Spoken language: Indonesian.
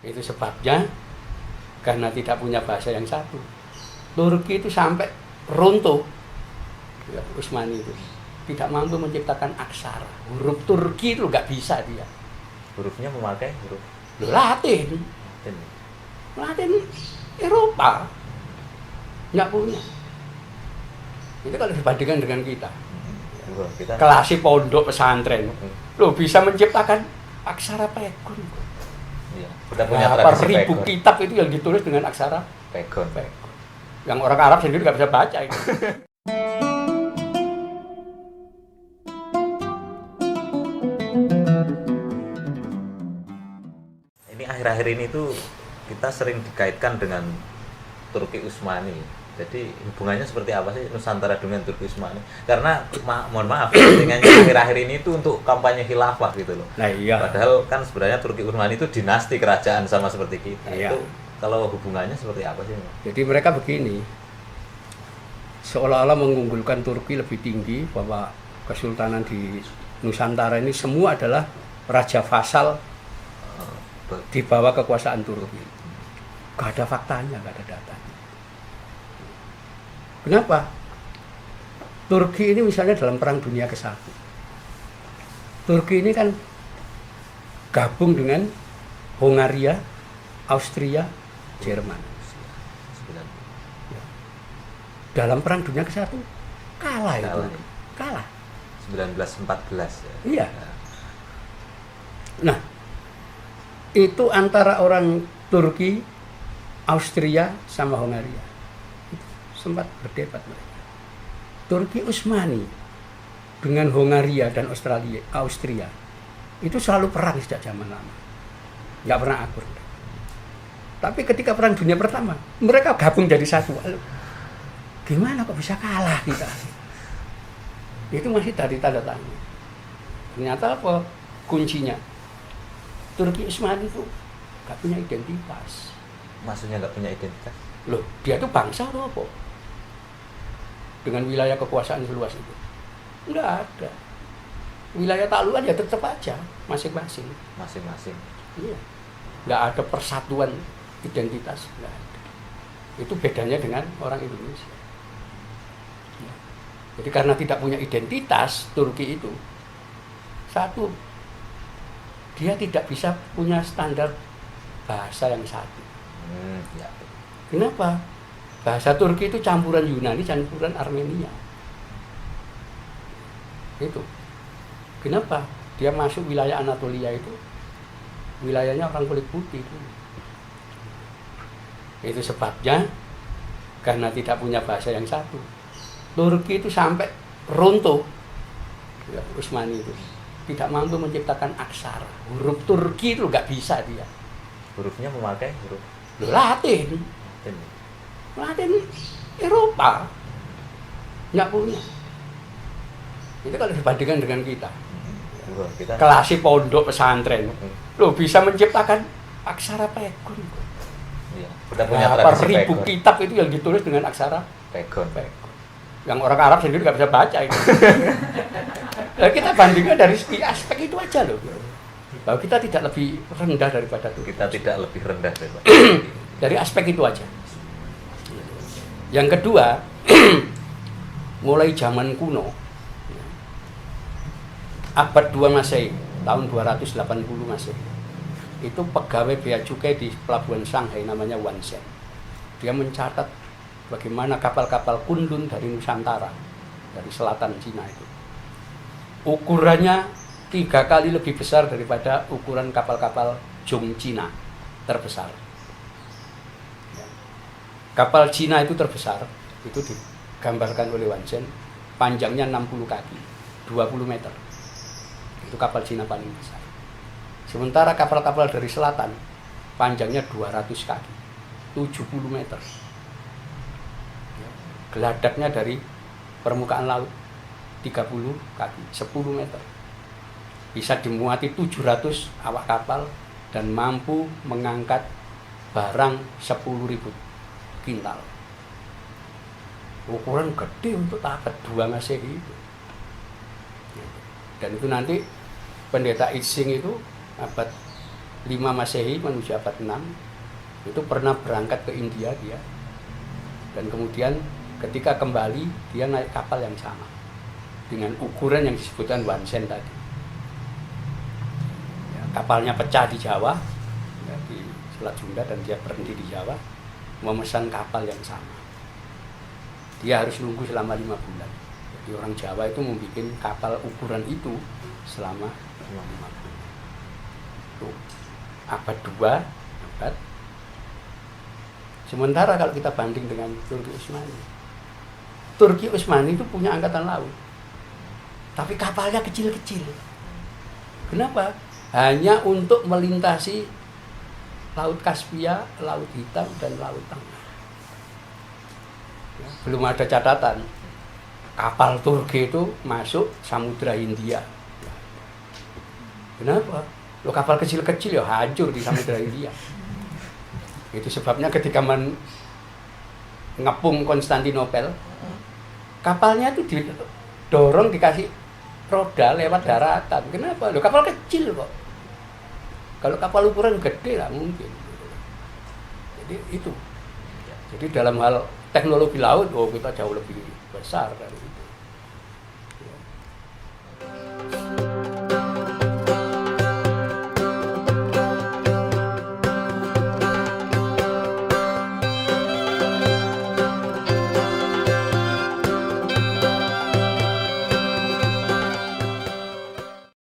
Itu sebabnya karena tidak punya bahasa yang satu. Turki itu sampai runtuh. Ya, Utsmani itu tidak mampu menciptakan aksara. Huruf Turki itu nggak bisa dia. Hurufnya memakai huruf Latin. Latin Eropa nggak punya. Itu kalau dibandingkan dengan kita. Kita Kelas pondok pesantren. Loh bisa menciptakan aksara pegon. iya, kita punya Berapa tradisi ribu pegon. kitab itu yang ditulis dengan aksara Pegon. pegon. Yang orang Arab sendiri nggak bisa baca itu. Ini akhir-akhir ini tuh kita sering dikaitkan dengan Turki Utsmani. Jadi hubungannya seperti apa sih Nusantara dengan Turki Utsmani? Karena mohon maaf, kepentingannya akhir-akhir ini itu untuk kampanye khilafah gitu loh. Nah iya. Padahal kan sebenarnya Turki Utsmani itu dinasti kerajaan sama seperti kita. Iya. Itu kalau hubungannya seperti apa sih? Jadi mereka begini, seolah-olah mengunggulkan Turki lebih tinggi, bahwa kesultanan di Nusantara ini semua adalah raja vasal di bawah kekuasaan Turki. Gak ada faktanya, gak ada datanya. Kenapa? Turki ini misalnya dalam Perang Dunia ke-1. Turki ini kan gabung dengan Hongaria, Austria, Jerman. Dalam Perang Dunia ke-1 kalah itu. Kalah. 1914 ya. Iya. Nah, itu antara orang Turki, Austria sama Hongaria. Sempat berdebat mereka. Turki Utsmani dengan Hongaria dan Austria itu selalu perang sejak zaman lama. Nggak pernah akur. Tapi ketika Perang Dunia Pertama, mereka gabung jadi satu. Gimana kok bisa kalah kita? Itu masih dari tanda tanya. Ternyata apa kuncinya? Turki Utsmani itu nggak punya identitas. Maksudnya nggak punya identitas? Loh, dia itu bangsa atau apa? Dengan wilayah kekuasaan seluas itu? Nggak ada. Wilayah taklukan ya tetap aja masing-masing. Masing-masing. Iya. Nggak ada persatuan identitas. Nggak ada. Itu bedanya dengan orang Indonesia. Jadi karena tidak punya identitas, Turki itu, satu, dia tidak bisa punya standar bahasa yang satu. Ya. Kenapa? Bahasa Turki itu campuran Yunani, campuran Armenia. Itu. Kenapa? Dia masuk wilayah Anatolia itu, wilayahnya orang kulit putih itu. Itu sebabnya karena tidak punya bahasa yang satu. Turki itu sampai runtuh. Ya, Utsmani itu tidak mampu menciptakan aksara. Huruf Turki itu nggak bisa dia. Hurufnya memakai huruf Latin. Latin Eropa nggak punya. Itu kalau dibandingkan dengan kita. Kita Kelas pondok pesantren. Loh bisa menciptakan aksara pegon. iya, kita punya Berapa tradisi ribu pegon. kitab itu yang ditulis dengan aksara Pegon. pegon. Yang orang Arab sendiri nggak bisa baca itu. Nah, kita bandingkan dari segi aspek itu aja loh. Bahwa kita tidak lebih rendah daripada itu. Kita tidak lebih rendah daripada Dari aspek itu aja. Yang kedua, mulai zaman kuno, abad 2 Masehi, tahun 280 Masehi, itu pegawai bea cukai di pelabuhan Shanghai namanya Wan Zhen. Dia mencatat bagaimana kapal-kapal Kundun dari Nusantara, dari selatan Cina itu, ukurannya 3 kali lebih besar daripada ukuran kapal-kapal Zhong Cina terbesar. Kapal Cina itu terbesar, itu digambarkan oleh Wan Zhen, panjangnya 60 kaki, 20 meter. Itu kapal Cina paling besar. Sementara kapal-kapal dari selatan, panjangnya 200 kaki, 70 meter. Geladaknya dari permukaan laut, 30 kaki, 10 meter. Bisa dimuati 700 awak kapal dan mampu mengangkat barang 10.000 kintal. Ukuran gede untuk abad 2 Masehi itu. Dan itu nanti pendeta Ising itu abad 5 Masehi menuju abad 6 itu pernah berangkat ke India dia, dan kemudian ketika kembali dia naik kapal yang sama dengan ukuran yang disebutkan Wansen tadi. Ya, kapalnya pecah di Jawa, ya, di Selat Sunda, dan dia berhenti di Jawa memesan kapal yang sama. Dia harus nunggu selama 5 bulan. Jadi orang Jawa itu membuat kapal ukuran itu selama 5 bulan. Itu abad 2, abad. Sementara kalau kita banding dengan Turki Utsmani, Turki Utsmani itu punya angkatan laut, tapi kapalnya kecil-kecil. Kenapa? Hanya untuk melintasi Laut Kaspia, Laut Hitam, dan Laut Tengah. Ya, belum ada catatan kapal Turki itu masuk Samudra Hindia. Kenapa? Lo kapal kecil-kecil ya hancur di Samudra Hindia. Itu sebabnya ketika ngepung Konstantinopel, kapalnya itu didorong, dikasih roda lewat daratan. Kenapa? Lo kapal kecil kok. Kalau kapal ukuran gede lah mungkin. Jadi itu. Jadi dalam hal teknologi laut, kita jauh lebih besar dari itu.